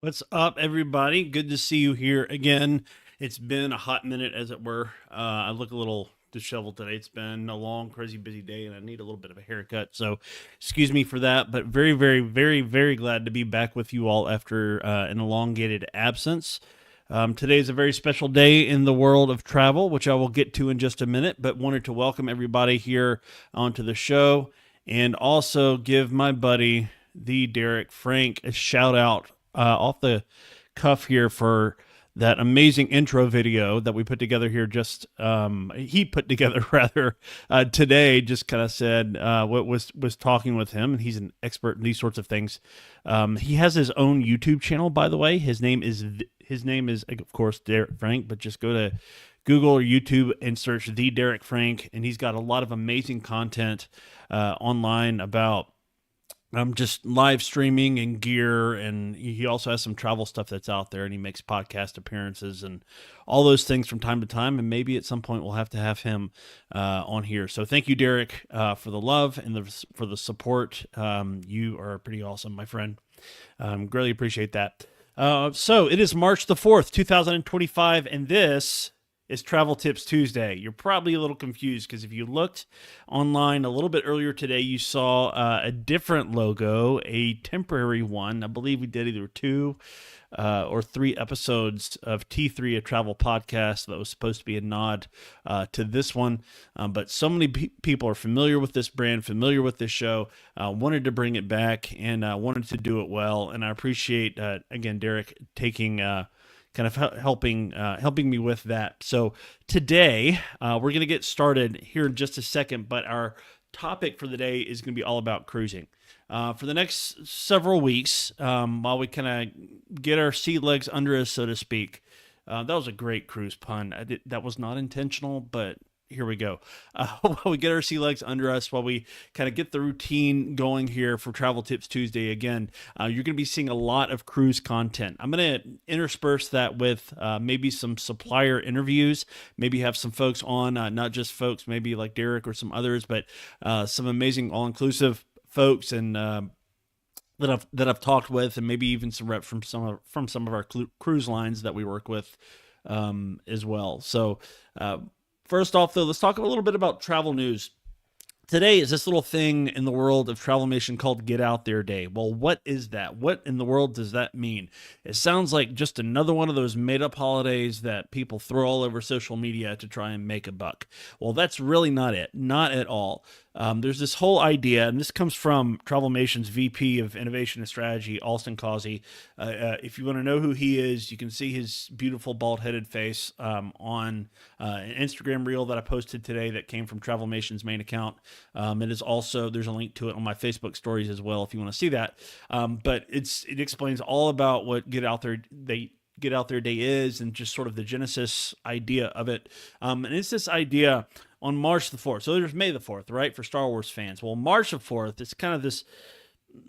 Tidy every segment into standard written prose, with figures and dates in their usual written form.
What's up, everybody? Good to see you here again. It's been a hot minute, as it were. I look a little disheveled today. It's been a long, crazy, busy day, and I need a little bit of a haircut. So, excuse me for that. But very, very, very, very glad to be back with you all after an elongated absence. Today is a very special day in the world of travel, which I will get to in just a minute. But wanted to welcome everybody here onto the show, and also give my buddy, the Derek Frank, a shout out off the cuff here for that amazing intro video that we put together here. Just he put together rather today. Just kind of said what was talking with him, and he's an expert in these sorts of things. He has his own YouTube channel, by the way. His name is of course Derek Frank, but just go to Google or YouTube and search the Derek Frank, and he's got a lot of amazing content online about just live streaming and gear, and he also has some travel stuff that's out there, and he makes podcast appearances and all those things from time to time, and maybe at some point we'll have to have him on here. So thank you, Derek, for the love and for the support. You are pretty awesome, my friend. Greatly appreciate that. So it is March the 4th, 2025, and this is Travel Tips Tuesday. You're probably a little confused because if you looked online a little bit earlier today, you saw a different logo, a temporary one. I believe we did either two or three episodes of T3, a travel podcast that was supposed to be a nod to this one. But so many people are familiar with this brand, familiar with this show, wanted to bring it back and wanted to do it well. And I appreciate, again, Derek taking kind of helping me with that. So today we're going to get started here in just a second, but our topic for the day is going to be all about cruising. For the next several weeks, while we kind of get our sea legs under us, so to speak. That was a great cruise pun. That was not intentional, but here we go. While we get our sea legs under us, while we kind of get the routine going here for Travel Tips Tuesday, again, you're going to be seeing a lot of cruise content. I'm going to intersperse that with maybe some supplier interviews, maybe have some folks on, not just folks maybe like Derek or some others, but some amazing all-inclusive folks and that I've talked with, and maybe even some reps from some of our cruise lines that we work with as well. So first off, though, let's talk a little bit about travel news. Today is this little thing in the world of Travelmation called Get Out There Day. Well, what is that? What in the world does that mean? It sounds like just another one of those made-up holidays that people throw all over social media to try and make a buck. Well, that's really not it. Not at all. There's this whole idea, and this comes from Travelmation's VP of Innovation and Strategy, Alston Causey. If you want to know who he is, you can see his beautiful bald-headed face on an Instagram reel that I posted today that came from Travelmation's main account. It is also, there's a link to it on my Facebook stories as well if you want to see that. But it explains all about what Get Out There Day is, and just sort of the genesis idea of it. And it's this idea on March the 4th. So there's May the 4th, right, for Star Wars fans. Well, March the 4th, it's kind of this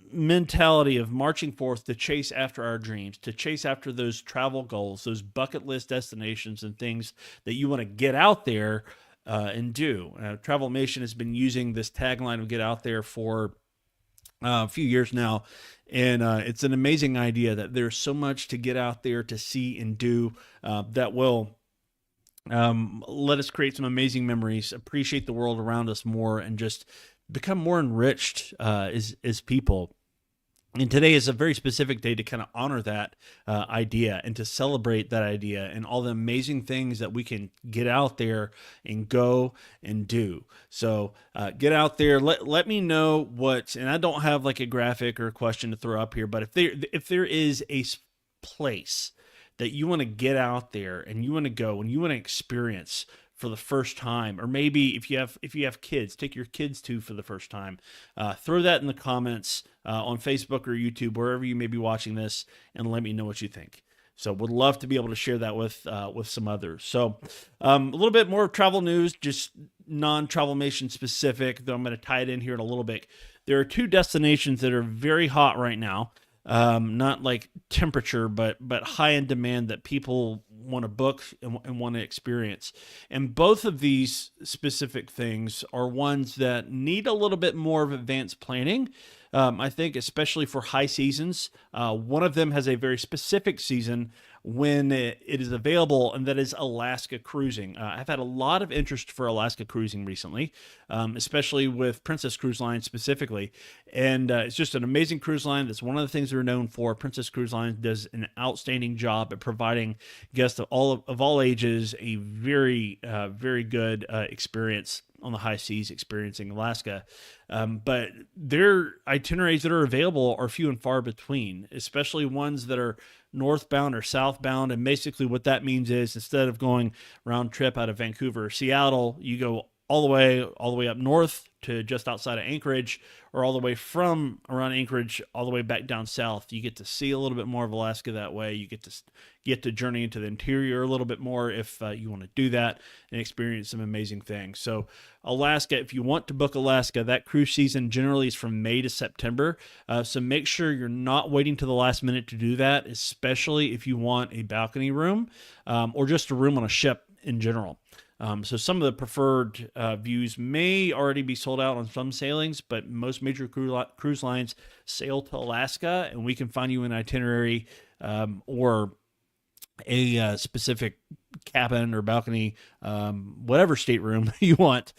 mentality of marching forth to chase after our dreams, to chase after those travel goals, those bucket list destinations and things that you want to get out there and do. Travelmation has been using this tagline of Get Out There for a few years now, and it's an amazing idea that there's so much to get out there to see and do that will let us create some amazing memories, appreciate the world around us more, and just become more enriched as people. And today is a very specific day to kind of honor that idea and to celebrate that idea and all the amazing things that we can get out there and go and do. So get out there. Let me know what, and I don't have like a graphic or a question to throw up here, but if there is a place that you want to get out there and you want to go and you want to experience for the first time, or maybe if you have kids, take your kids to for the first time, throw that in the comments on Facebook or YouTube, wherever you may be watching this, and let me know what you think. So would love to be able to share that with some others. So a little bit more travel news, just non-Travelmation specific, though I'm going to tie it in here in a little bit. There are two destinations that are very hot right now. not like temperature, but high in demand that people want to book and want to experience. And both of these specific things are ones that need a little bit more of advanced planning. I think, especially for high seasons. One of them has a very specific season when it is available, and that is Alaska cruising. I've had a lot of interest for Alaska cruising recently, especially with Princess Cruise Line specifically. And it's just an amazing cruise line. That's one of the things they're known for. Princess Cruise Line does an outstanding job at providing guests of all ages a very good experience on the high seas, experiencing Alaska. But their itineraries that are available are few and far between, especially ones that are northbound or southbound. And basically, what that means is instead of going round trip out of Vancouver or Seattle, you go all the way up north to just outside of Anchorage, or all the way from around Anchorage all the way back down south. You get to see a little bit more of Alaska that way. You get to journey into the interior a little bit more if you want to do that and experience some amazing things. So Alaska, if you want to book Alaska, that cruise season generally is from May to September. So make sure you're not waiting to the last minute to do that, especially if you want a balcony room or just a room on a ship in general. So some of the preferred views may already be sold out on some sailings, but most major cruise lines sail to Alaska, and we can find you an itinerary or a specific cabin or balcony, whatever stateroom you want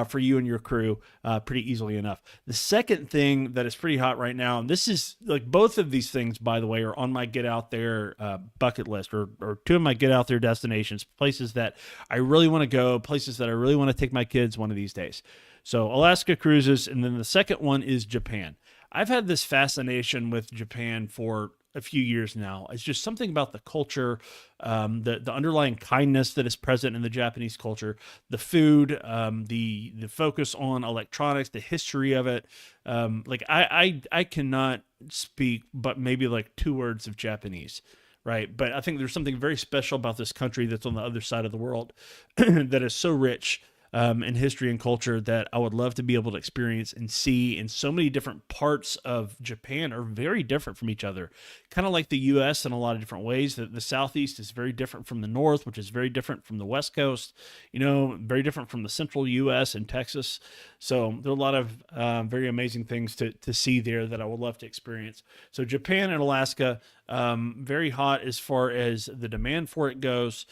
for you and your crew pretty easily enough. The second thing that is pretty hot right now, and this is like both of these things, by the way, are on my get out there bucket list, or two of my get out there destinations, places that I really want to go, places that I really want to take my kids one of these days. So Alaska cruises, and then the second one is Japan. I've had this fascination with Japan for a few years now. It's just something about the culture, the underlying kindness that is present in the Japanese culture, the food, the focus on electronics, the history of it. I cannot speak but maybe like 2 words of Japanese. Right. But I think there's something very special about this country that's on the other side of the world that is so rich in history and culture that I would love to be able to experience and see. And so many different parts of Japan are very different from each other, kind of like the U.S. in a lot of different ways. The Southeast is very different from the North, which is very different from the West Coast, very different from the Central U.S. and Texas. So there are a lot of very amazing things to see there that I would love to experience. So Japan and Alaska, very hot as far as the demand for it goes.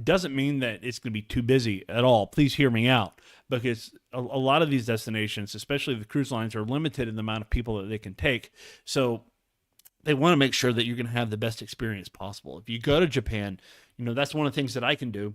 Doesn't mean that it's going to be too busy at all. Please hear me out, because a lot of these destinations, especially the cruise lines, are limited in the amount of people that they can take. So they want to make sure that you're going to have the best experience possible. If you go to Japan, that's one of the things that I can do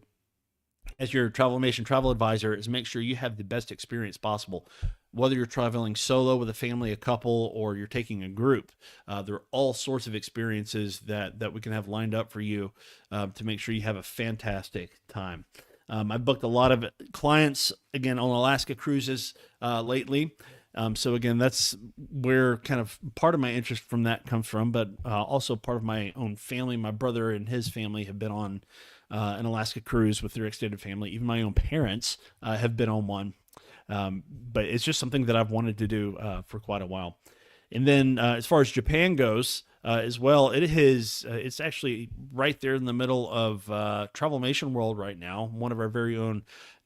as your Travelmation travel advisor, is make sure you have the best experience possible. Whether you're traveling solo with a family, a couple, or you're taking a group, there are all sorts of experiences that we can have lined up for you to make sure you have a fantastic time. I booked a lot of clients, again, on Alaska cruises lately. So again, that's where kind of part of my interest from that comes from, but also part of my own family. My brother and his family have been on an Alaska cruise with their extended family. Even my own parents have been on one. But it's just something that I've wanted to do for quite a while. And then as far as Japan goes as well, it's actually right there in the middle of Travelmation World right now. One of our very own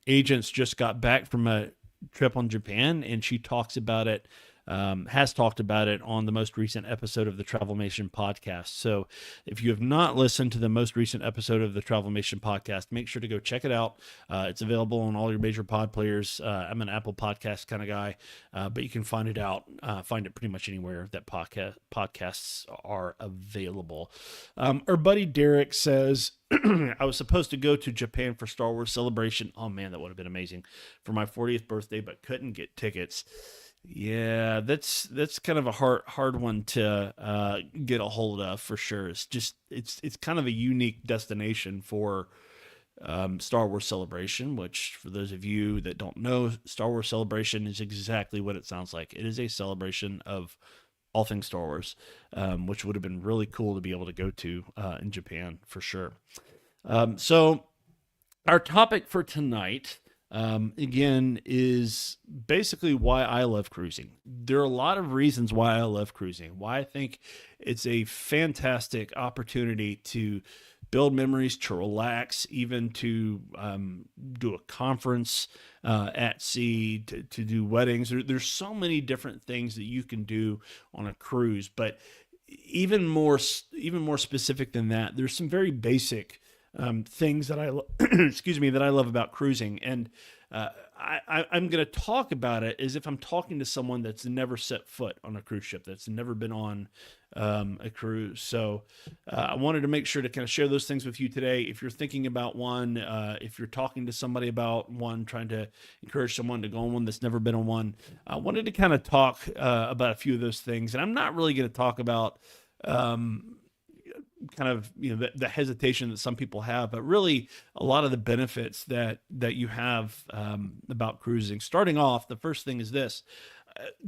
agents just got back from a trip on Japan, and she talks about it, has talked about it on the most recent episode of the Travelmation podcast. So if you have not listened to the most recent episode of the Travelmation podcast, make sure to go check it out. It's available on all your major pod players. I'm an Apple Podcast kind of guy, but you can find it pretty much anywhere that podcasts are available. Our buddy Derek says, I was supposed to go to Japan for Star Wars Celebration. Oh man, that would have been amazing for my 40th birthday, but couldn't get tickets. Yeah, that's kind of a hard one to get a hold of for sure. It's kind of a unique destination for Star Wars Celebration, which for those of you that don't know, Star Wars Celebration is exactly what it sounds like. It is a celebration of all things Star Wars, which would have been really cool to be able to go to in Japan for sure. So our topic for tonight, again, is basically why I love cruising. There are a lot of reasons why I love cruising, why I think it's a fantastic opportunity to build memories, to relax, even to do a conference at sea, to do weddings. There's so many different things that you can do on a cruise, but even more specific than that, there's some very basic things that excuse me, that I love about cruising. And I'm going to talk about it as if I'm talking to someone that's never set foot on a cruise ship, that's never been on a cruise. So I wanted to make sure to kind of share those things with you today. If you're thinking about one, if you're talking to somebody about one, trying to encourage someone to go on one that's never been on one, I wanted to kind of talk about a few of those things. And I'm not really going to talk about kind of, the hesitation that some people have, but really a lot of the benefits that you have about cruising. Starting off, the first thing is this: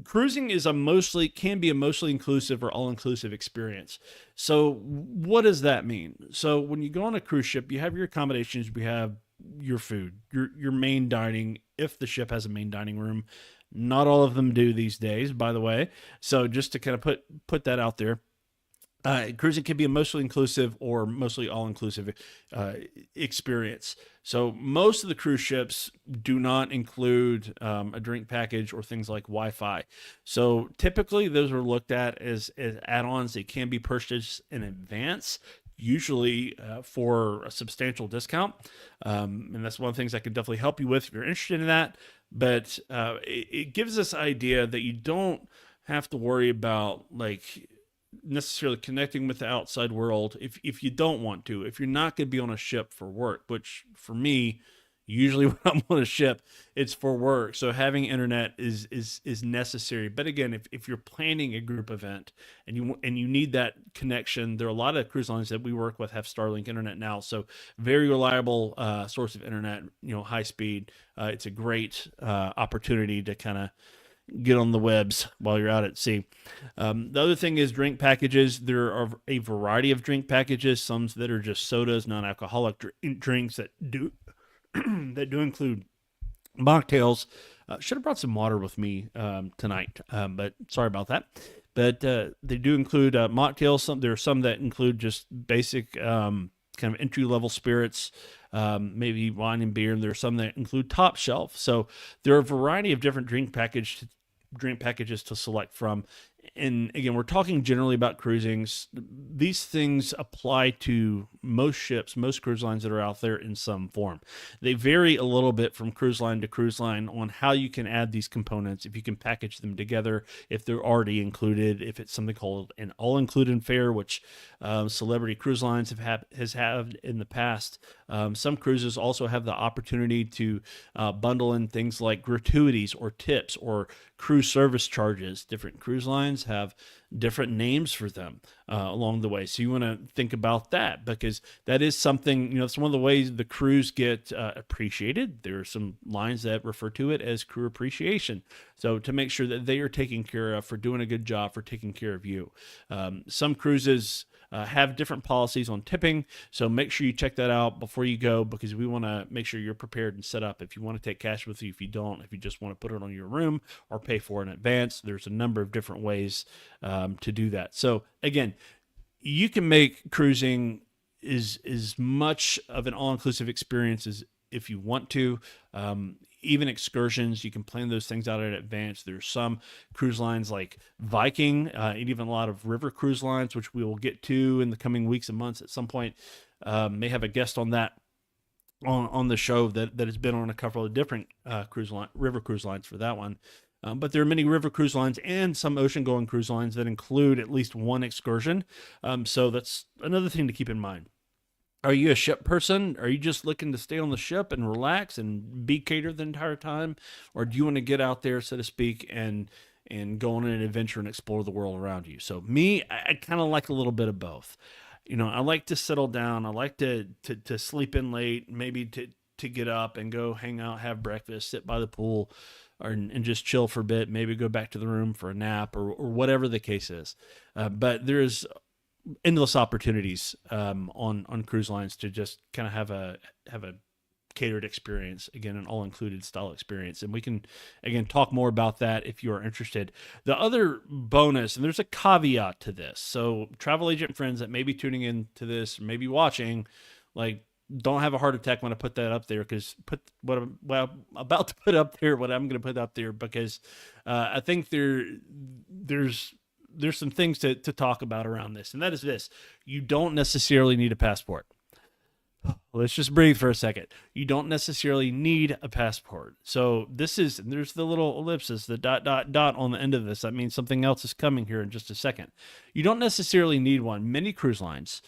cruising can be a mostly inclusive or all-inclusive experience. So what does that mean? So when you go on a cruise ship, you have your accommodations, you have your food, your main dining, if the ship has a main dining room. Not all of them do these days, by the way. So just to kind of put that out there. Cruising can be a mostly inclusive or mostly all-inclusive experience. So most of the cruise ships do not include a drink package or things like Wi-Fi. So typically those are looked at as add-ons. They can be purchased in advance, usually for a substantial discount. And that's one of the things I could definitely help you with if you're interested in that. But it gives this idea that you don't have to worry about necessarily connecting with the outside world if you don't want to, if you're not going to be on a ship for work, which for me, usually when I'm on a ship, it's for work. So having internet is necessary. But again, if you're planning a group event and you need that connection, there are a lot of cruise lines that we work with have Starlink internet now. So very reliable source of internet, high speed. It's a great opportunity to kind of get on the webs while you're out at sea. The other thing is drink packages. There are a variety of drink packages, some that are just sodas, non-alcoholic drinks that do that do include mocktails. Should have brought some water with me tonight, but sorry about that. But they do include mocktails. There are some that include just basic kind of entry-level spirits, maybe wine and beer, and there are some that include top shelf. So there are a variety of different drink packages to select from. And again, we're talking generally about cruising. These things apply to most ships, most cruise lines that are out there in some form. They vary a little bit from cruise line to cruise line on how you can add these components, if you can package them together, if they're already included, if it's something called an all-included fare, which Celebrity Cruise Lines has had in the past. Some cruises also have the opportunity to bundle in things like gratuities or tips or cruise service charges. Different cruise lines have different names for them along the way. So you want to think about that, because that is something, it's one of the ways the crews get appreciated. There are some lines that refer to it as crew appreciation. So to make sure that they are taken care of, for doing a good job, for taking care of you. Some cruises have different policies on tipping. So make sure you check that out before you go, because we want to make sure you're prepared and set up. If you want to take cash with you, if you don't, if you just want to put it on your room or pay for it in advance, there's a number of different ways to do that. So again, you can make cruising as much of an all-inclusive experience as if you want to. Even excursions, you can plan those things out in advance. There's some cruise lines like Viking, and even a lot of river cruise lines, which we will get to in the coming weeks and months at some point. May have a guest on that on the show that has been on a couple of different river cruise lines for that one. But there are many river cruise lines and some ocean-going cruise lines that include at least one excursion. So that's another thing to keep in mind. Are you a ship person? Are you just looking to stay on the ship and relax and be catered the entire time? Or do you want to get out there, so to speak, and go on an adventure and explore the world around you? So me, I kind of like a little bit of both. I like to settle down. I like to sleep in late, maybe to get up and go hang out, have breakfast, sit by the pool, and just chill for a bit, maybe go back to the room for a nap or whatever the case is. But there is endless opportunities on cruise lines to just kind of have a catered experience, again, an all-included style experience. And we can, again, talk more about that if you are interested. The other bonus, and there's a caveat to this, so travel agent friends that may be tuning in to this, or maybe watching, like, don't have a heart attack when I put that up there, because what I'm about to put up there, what I'm going to put up there, because I think there's some things to talk about around this, and that is this: you don't necessarily need a passport. Let's just breathe for a second. You don't necessarily need a passport. So there's the little ellipsis, the dot, dot, dot on the end of this. That means something else is coming here in just a second. You don't necessarily need one. Many cruise lines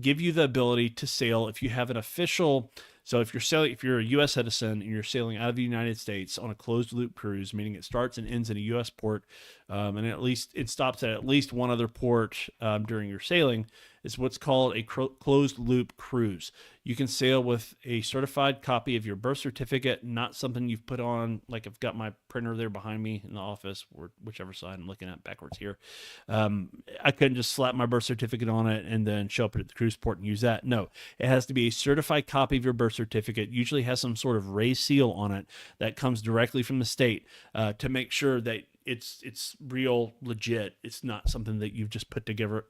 give you the ability to sail if you have an official. So if you're a U.S. citizen and you're sailing out of the United States on a closed loop cruise, meaning it starts and ends in a U.S. port, and it stops at least one other port during your sailing, is what's called a closed loop cruise. You can sail with a certified copy of your birth certificate, not something you've put on, like I've got my printer there behind me in the office, or whichever side I'm looking at backwards here. I couldn't just slap my birth certificate on it and then show up at the cruise port and use that. No, it has to be a certified copy of your birth certificate. Usually has some sort of raised seal on it that comes directly from the state to make sure that it's real, legit. It's not something that you've just put together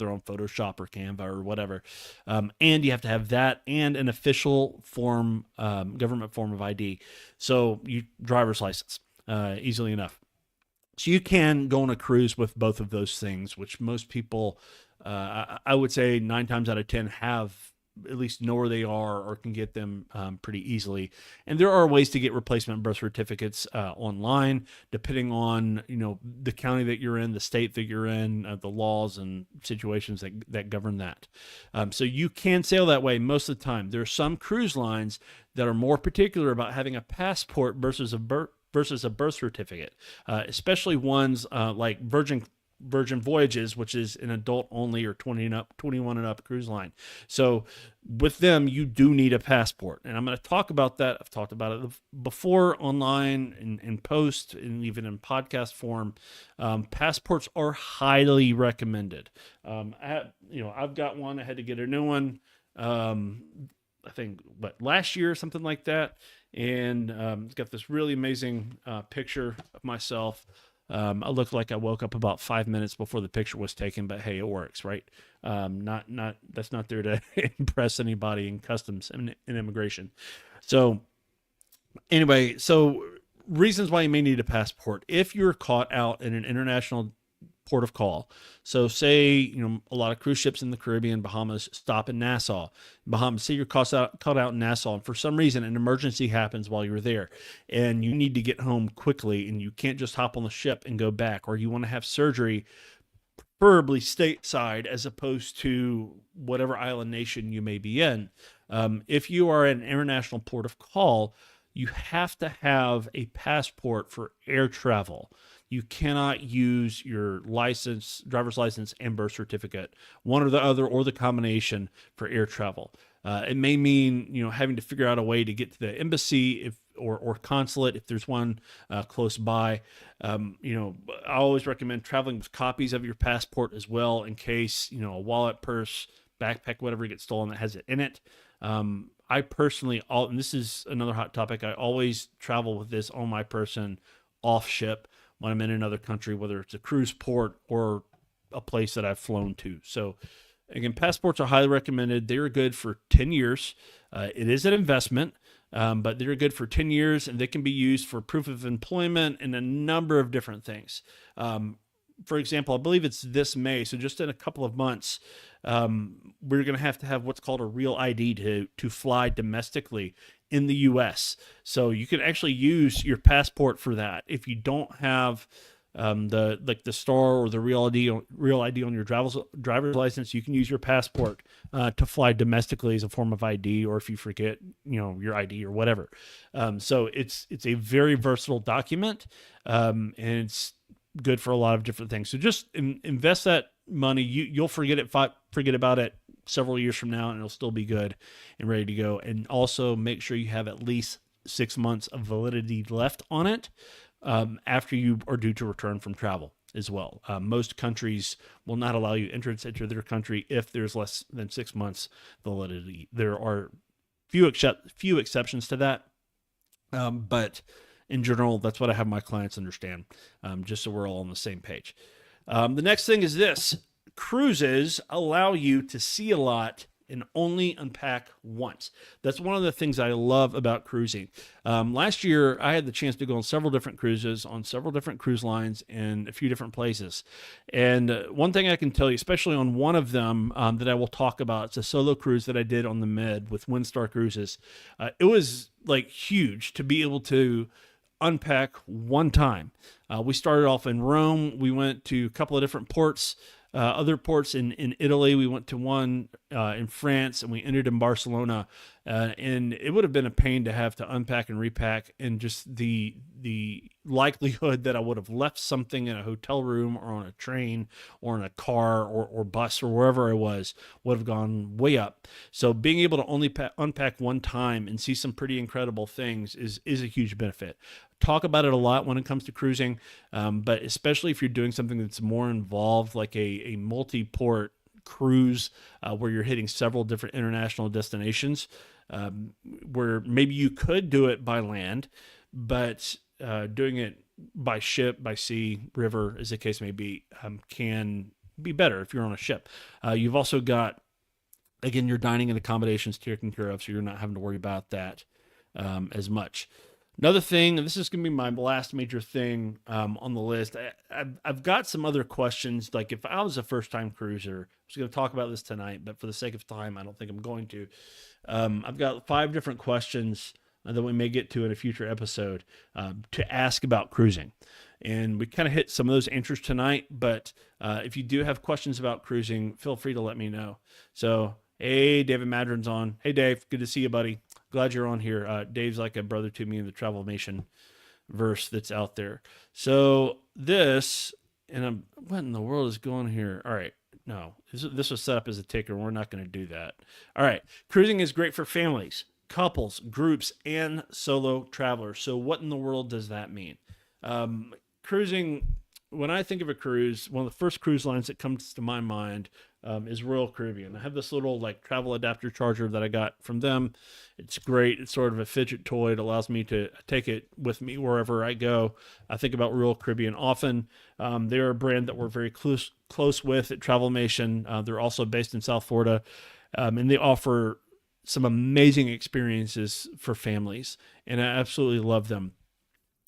on Photoshop or Canva or whatever. And you have to have that and an official form, government form of ID. So driver's license, easily enough. So you can go on a cruise with both of those things, which most people, I would say 9 times out of 10 have, at least know where they are or can get them pretty easily. And there are ways to get replacement birth certificates online, depending on, the county that you're in, the state that you're in, the laws and situations that govern that. So you can sail that way most of the time. There are some cruise lines that are more particular about having a passport versus a birth certificate, especially ones like Virgin Voyages, which is an adult only or 21 and up cruise line. So with them, you do need a passport. And I'm going to talk about that. I've talked about it before online, in post, and even in podcast form. Passports are highly recommended. I've got one. I had to get a new one. I think last year or something like that. And it's got this really amazing picture of myself. I looked like I woke up about 5 minutes before the picture was taken, but hey, it works, right? That's not there to impress anybody in customs and immigration. So anyway, reasons why you may need a passport. If you're caught out in an international port of call. So say, a lot of cruise ships in the Caribbean, Bahamas, stop in Nassau. Bahamas, say you're caught out in Nassau, and for some reason an emergency happens while you're there, and you need to get home quickly, and you can't just hop on the ship and go back, or you want to have surgery, preferably stateside as opposed to whatever island nation you may be in. If you are an international port of call, you have to have a passport for air travel. You cannot use your driver's license and birth certificate, one or the other, or the combination, for air travel. It may mean, having to figure out a way to get to the embassy or consulate if there's one close by. I always recommend traveling with copies of your passport as well, in case, a wallet, purse, backpack, whatever gets stolen that has it in it. I personally, and this is another hot topic, I always travel with this on my person off ship when I'm in another country, whether it's a cruise port or a place that I've flown to. So again, passports are highly recommended. They are good for 10 years. It is an investment, but they're good for 10 years, and they can be used for proof of employment and a number of different things. For example, I believe it's this May, so just in a couple of months, we're going to have what's called a real ID to fly domestically in the U.S. So you can actually use your passport for that. If you don't have the star or the real ID on your driver's license, you can use your passport to fly domestically as a form of ID, or if you forget, your ID or whatever. So it's a very versatile document, and it's good for a lot of different things. So just invest that money. You'll forget about it several years from now, and it'll still be good and ready to go. And also make sure you have at least 6 months of validity left on it after you are due to return from travel as well. Most countries will not allow you entrance into their country if there's less than 6 months validity. There are few exceptions to that. But in general, that's what I have my clients understand, just so we're all on the same page. The next thing is this. Cruises allow you to see a lot and only unpack once. That's one of the things I love about cruising. Last year, I had the chance to go on several different cruises on several different cruise lines in a few different places. And one thing I can tell you, especially on one of them that I will talk about, it's a solo cruise that I did on the Med with Windstar Cruises. It was like huge to be able to unpack one time. We started off in Rome. We went to a couple of different ports. Other ports in Italy. We went to one in France, and we ended in Barcelona. And it would have been a pain to have to unpack and repack, and just the likelihood that I would have left something in a hotel room or on a train or in a car or bus or wherever I was would have gone way up. So being able to only unpack one time and see some pretty incredible things is a huge benefit. Talk about it a lot when it comes to cruising, but especially if you're doing something that's more involved, like a multi-port cruise where you're hitting several different international destinations, where maybe you could do it by land, but doing it by ship, by sea, river, as the case may be, can be better if you're on a ship. You've also got, again, your dining and accommodations taken care of, so you're not having to worry about that as much. Another thing, and this is going to be my last major thing on the list, I've got some other questions. Like if I was a first-time cruiser, I was going to talk about this tonight, but for the sake of time, I don't think I'm going to. I've got 5 different questions that we may get to in a future episode to ask about cruising. And we kind of hit some of those answers tonight, but if you do have questions about cruising, feel free to let me know. So, hey, David Madron's on. Hey, Dave, good to see you, buddy. Glad you're on here. Dave's like a brother to me in the Travelmation verse that's out there. So this, and what in the world is going here? All right. No, this was set up as a ticker. We're not going to do that. All right. Cruising is great for families, couples, groups, and solo travelers. So what in the world does that mean? Cruising, when I think of a cruise, one of the first cruise lines that comes to my mind is Royal Caribbean. I have this little like travel adapter charger that I got from them. It's great. It's sort of a fidget toy. It allows me to take it with me wherever I go. I think about Royal Caribbean often. They're a brand that we're very close with at Travelmation. They're also based in South Florida, and they offer some amazing experiences for families, and I absolutely love them.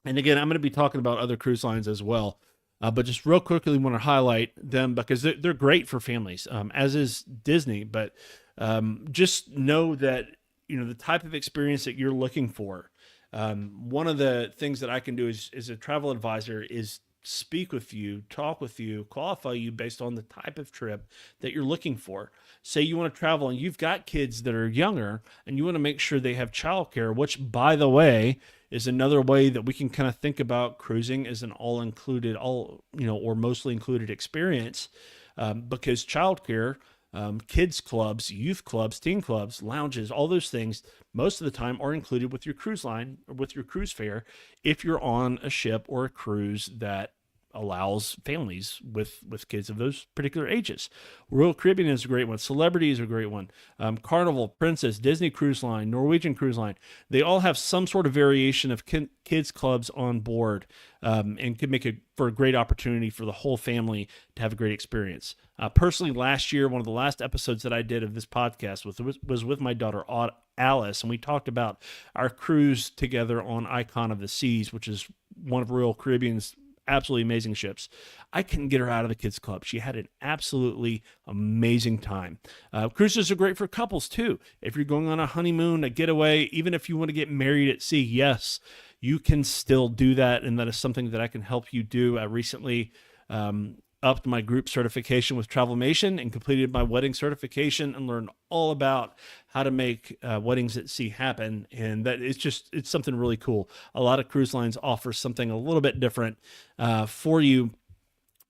And again, I'm going to be talking about other cruise lines as well. But just real quickly want to highlight them because they're great for families, as is Disney. But just know that, the type of experience that you're looking for. One of the things that I can do as a travel advisor is speak with you, talk with you, qualify you based on the type of trip that you're looking for. Say you want to travel and you've got kids that are younger and you want to make sure they have childcare, which, by the way, is another way that we can kind of think about cruising as an all-included, or mostly included experience, because childcare, kids clubs, youth clubs, teen clubs, lounges, all those things, most of the time are included with your cruise line or with your cruise fare if you're on a ship or a cruise that allows families with kids of those particular ages. Royal Caribbean is a great one. Celebrity is a great one. Carnival, Princess, Disney Cruise Line, Norwegian Cruise Line, they all have some sort of variation of kids clubs on board, and could make for a great opportunity for the whole family to have a great experience. Personally, last year, one of the last episodes that I did of this podcast was with my daughter Alice, and we talked about our cruise together on Icon of the Seas, which is one of Royal Caribbean's absolutely amazing ships. I couldn't get her out of the kids club. She had an absolutely amazing time. Cruises are great for couples too. If you're going on a honeymoon, a getaway, even if you want to get married at sea, yes, you can still do that. And that is something that I can help you do. I recently upped my group certification with Travelmation and completed my wedding certification and learned all about how to make weddings at sea happen. And that it's something really cool. A lot of cruise lines offer something a little bit different for you,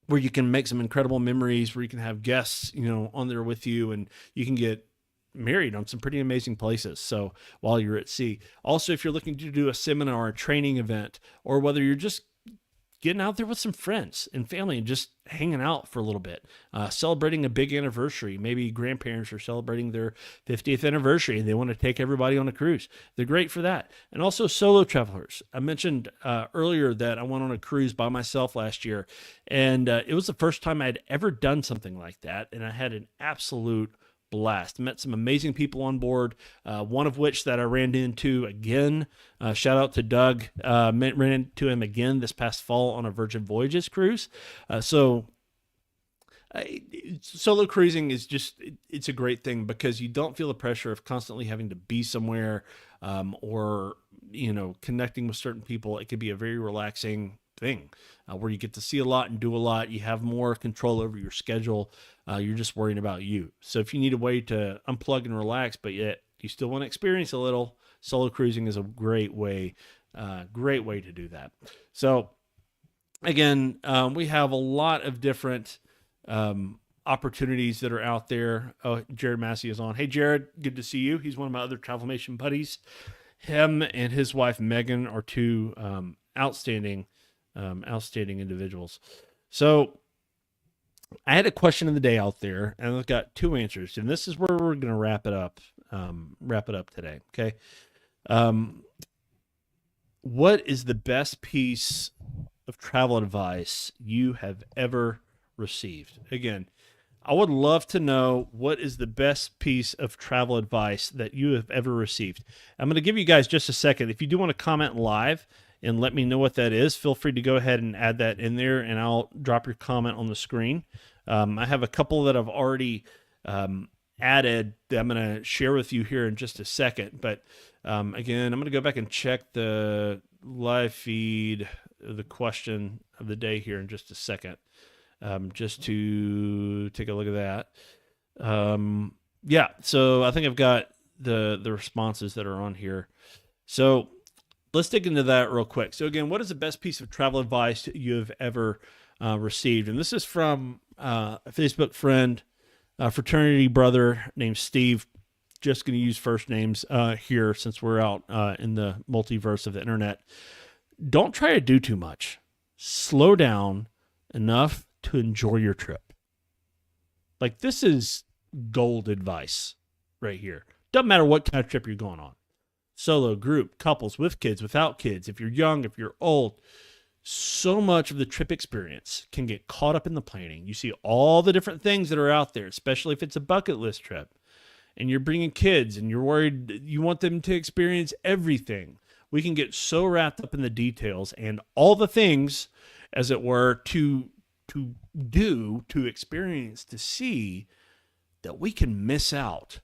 where you can make some incredible memories, where you can have guests, on there with you, and you can get married on some pretty amazing places. So while you're at sea, also, if you're looking to do a seminar or a training event, or whether you're just getting out there with some friends and family and just hanging out for a little bit, celebrating a big anniversary. Maybe grandparents are celebrating their 50th anniversary and they want to take everybody on a cruise. They're great for that. And also solo travelers. I mentioned earlier that I went on a cruise by myself last year, and it was the first time I'd ever done something like that, and I had an absolute blast. Met some amazing people on board, one of which that I ran into again. Shout out to Doug. Ran into him again this past fall on a Virgin Voyages cruise. Solo cruising is it's a great thing because you don't feel the pressure of constantly having to be somewhere, or connecting with certain people. It could be a very relaxing thing where you get to see a lot and do a lot. You have more control over your schedule. You're just worrying about you. So if you need a way to unplug and relax, but yet you still want to experience a little, solo cruising is a great way to do that. So again, we have a lot of different opportunities that are out there. Oh, Jared Massey is on. Hey, Jared, good to see you. He's one of my other Travelmation buddies. Him and his wife, Megan, are two outstanding individuals. So I had a question of the day out there, and I've got two answers, and this is where we're going to wrap it up today. Okay. What is the best piece of travel advice you have ever received? Again, I would love to know what is the best piece of travel advice that you have ever received. I'm going to give you guys just a second. If you do want to comment live and let me know what that is, feel free to go ahead and add that in there, and I'll drop your comment on the screen. I have a couple that I've already added that I'm going to share with you here in just a second. But again, I'm going to go back and check the live feed, the question of the day here in just a second, just to take a look at that. Yeah, so I think I've got the responses that are on here. So let's dig into that real quick. So again, what is the best piece of travel advice you have ever received? And this is from a Facebook friend, a fraternity brother named Steve. Just going to use first names here since we're out in the multiverse of the internet. Don't try to do too much. Slow down enough to enjoy your trip. Like, this is gold advice right here. Doesn't matter what kind of trip you're going on. Solo, group, couples, with kids, without kids, if you're young, if you're old. So much of the trip experience can get caught up in the planning. You see all the different things that are out there, especially if it's a bucket list trip and you're bringing kids and you're worried you want them to experience everything. We can get so wrapped up in the details and all the things, as it were, to do, to experience, to see, that we can miss out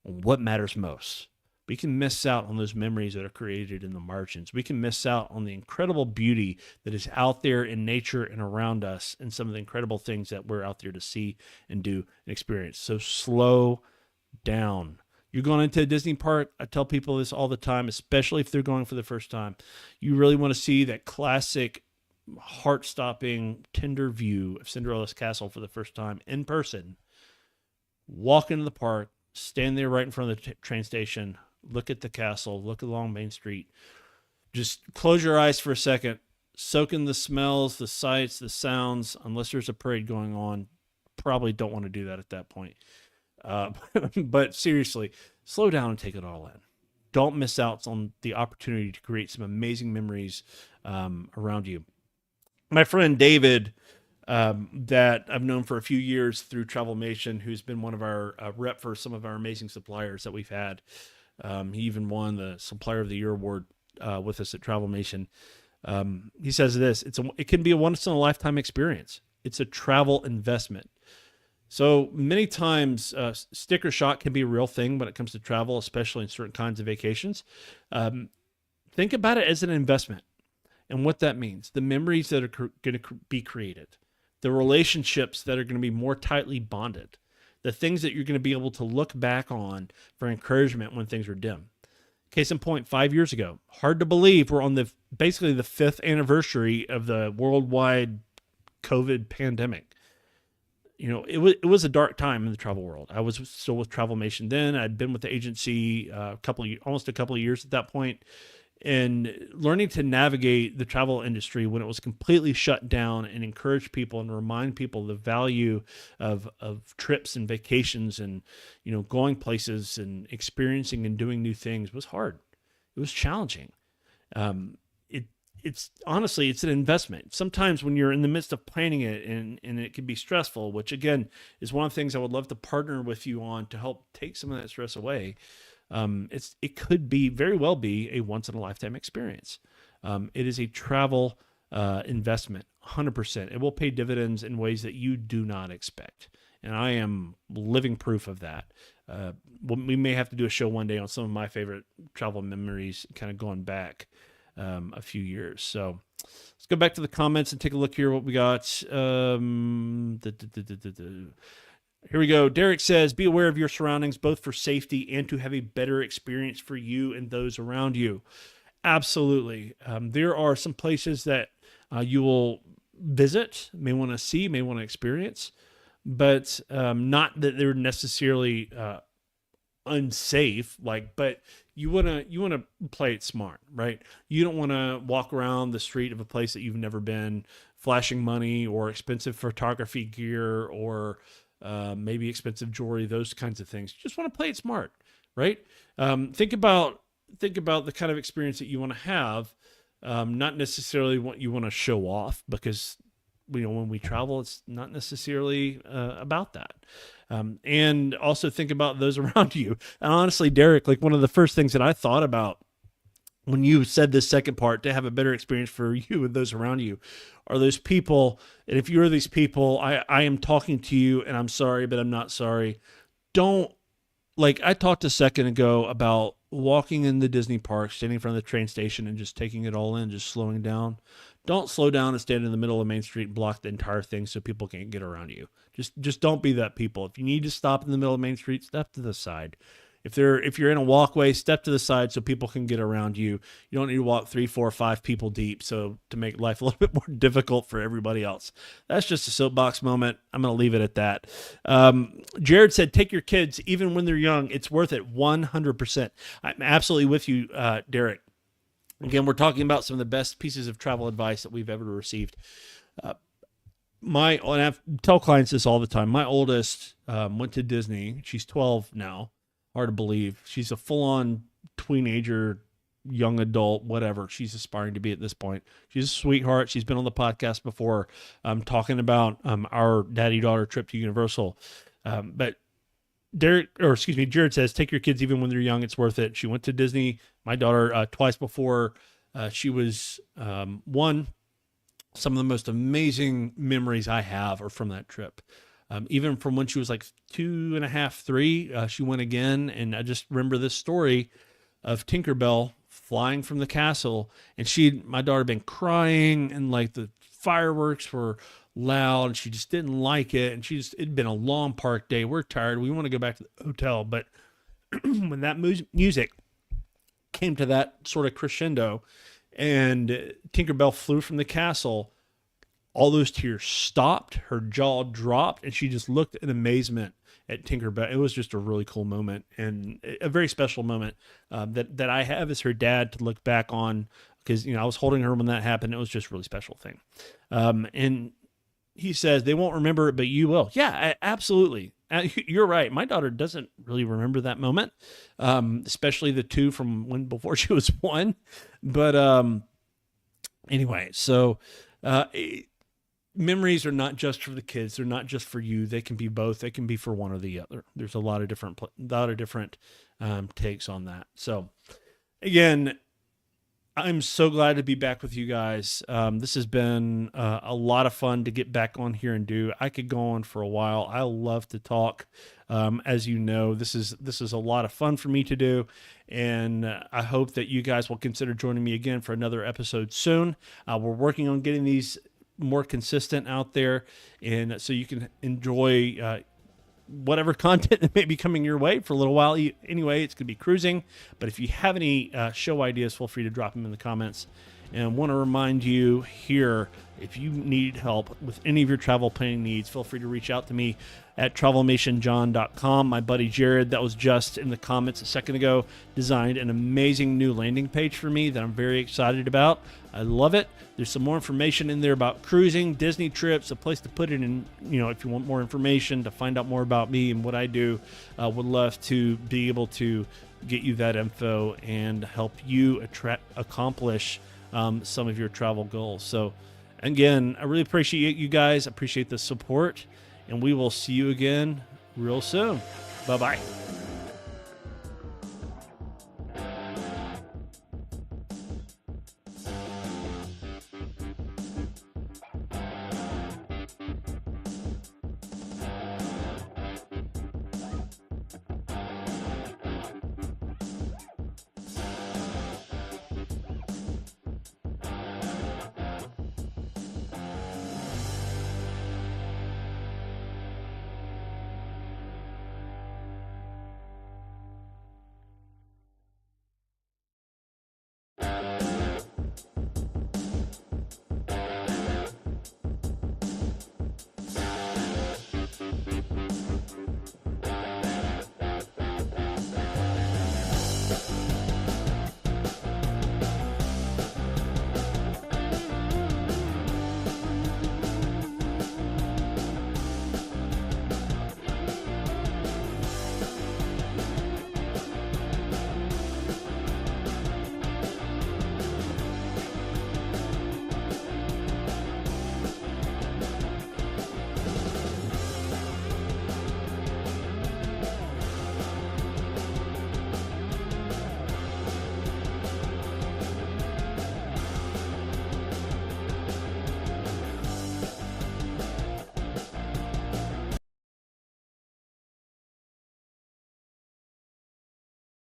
on what matters most. We can miss out on those memories that are created in the margins. We can miss out on the incredible beauty that is out there in nature and around us, and some of the incredible things that we're out there to see and do and experience. So slow down. You're going into a Disney park. I tell people this all the time, especially if they're going for the first time. You really want to see that classic, heart-stopping, tender view of Cinderella's castle for the first time in person. Walk into the park, stand there right in front of the train station, look at the castle, look along Main Street. Just close your eyes for a second, soak in the smells, the sights, the sounds. Unless there's a parade going on, probably don't want to do that at that point. But seriously, slow down and take it all in. Don't miss out on the opportunity to create some amazing memories around you. My friend David, that I've known for a few years through Travelmation, who's been one of our rep for some of our amazing suppliers that we've had. He even won the Supplier of the Year award with us at Travelmation. He says this: it can be a once in a lifetime experience. It's a travel investment. So many times, sticker shock can be a real thing when it comes to travel, especially in certain kinds of vacations. Think about it as an investment and what that means. The memories that are going to be created, the relationships that are going to be more tightly bonded, the things that you're going to be able to look back on for encouragement when things are dim. Case in point, 5 years ago, hard to believe we're on basically the 5th anniversary of the worldwide COVID pandemic. You know, it was a dark time in the travel world. I was still with Travelmation then. I'd been with the agency almost a couple of years at that point. and learning to navigate the travel industry when it was completely shut down, and encourage people and remind people the value of trips and vacations, and going places and experiencing and doing new things was hard. It was challenging. It's honestly, it's an investment. Sometimes when you're in the midst of planning it, and it can be stressful, which again is one of the things I would love to partner with you on to help take some of that stress away. It could be very well be a once in a lifetime experience. It is a travel investment, 100%. It will pay dividends in ways that you do not expect. And I am living proof of that. We may have to do a show one day on some of my favorite travel memories, kind of going back a few years. So let's go back to the comments and take a look here what we got. Here we go. Derek says, be aware of your surroundings, both for safety and to have a better experience for you and those around you. Absolutely. There are some places that you will visit, may want to see, may want to experience, but not that they're necessarily unsafe, but you want to play it smart, right? You don't want to walk around the street of a place that you've never been, flashing money or expensive photography gear or maybe expensive jewelry, those kinds of things. You just want to play it smart, right? Think about the kind of experience that you want to have, not necessarily what you want to show off, because when we travel, it's not necessarily about that. And also think about those around you. And honestly, Derek, like one of the first things that I thought about when you said this second part, to have a better experience for you and those around you, are those people. And if you're these people, I am talking to you, and I'm sorry, but I'm not sorry. Don't, like I talked a second ago about walking in the Disney park, standing in front of the train station and just taking it all in, just slowing down. Don't slow down and stand in the middle of Main Street and block the entire thing so people can't get around you. Just don't be that people. If you need to stop in the middle of Main Street, step to the side. If you're in a walkway, step to the side so people can get around you. You don't need to walk 3, 4, 5 people deep to make life a little bit more difficult for everybody else. That's just a soapbox moment. I'm going to leave it at that. Jared said, take your kids even when they're young. It's worth it 100%. I'm absolutely with you, Derek. Again, we're talking about some of the best pieces of travel advice that we've ever received. And I tell clients this all the time. My oldest went to Disney. She's 12 now. Hard to believe. She's a full-on teenager, young adult, whatever she's aspiring to be at this point. She's a sweetheart. She's been on the podcast before, talking about our daddy-daughter trip to Universal. But Jared says, take your kids even when they're young. It's worth it. She went to Disney, my daughter, twice before she was one. Some of the most amazing memories I have are from that trip. Even from when she was like 2.5, 3, she went again. And I just remember this story of Tinkerbell flying from the castle, and my daughter had been crying, and like the fireworks were loud, and she just didn't like it. And it'd been a long park day. We're tired. We want to go back to the hotel. But when that music came to that sort of crescendo and Tinkerbell flew from the castle, all those tears stopped, her jaw dropped, and she just looked in amazement at Tinkerbell. It was just a really cool moment, and a very special moment that I have as her dad to look back on, because I was holding her when that happened. It was just a really special thing. And he says they won't remember it, but you will. Yeah, absolutely. You're right. My daughter doesn't really remember that moment, especially the 2 from before she was 1. But anyway, so memories are not just for the kids. They're not just for you. They can be both. They can be for one or the other. There's a lot of different takes on that. So again, I'm so glad to be back with you guys. This has been a lot of fun to get back on here and do. I could go on for a while. I love to talk. As you know, this is a lot of fun for me to do, and I hope that you guys will consider joining me again for another episode soon. We're working on getting these more consistent out there, and so you can enjoy whatever content that may be coming your way for a little while. Anyway, it's going to be cruising, but if you have any show ideas, feel free to drop them in the comments. And I want to remind you here If you need help with any of your travel planning needs, feel free to reach out to me at travelmationjohn.com. My buddy Jared, that was just in the comments a second ago, designed an amazing new landing page for me that I'm very excited about. I love it. There's some more information in there about cruising, Disney trips, a place to put it in, if you want more information to find out more about me and what I do. Would love to be able to get you that info and help you accomplish some of your travel goals. So again, I really appreciate you guys. Appreciate the support, and we will see you again real soon. Bye-bye.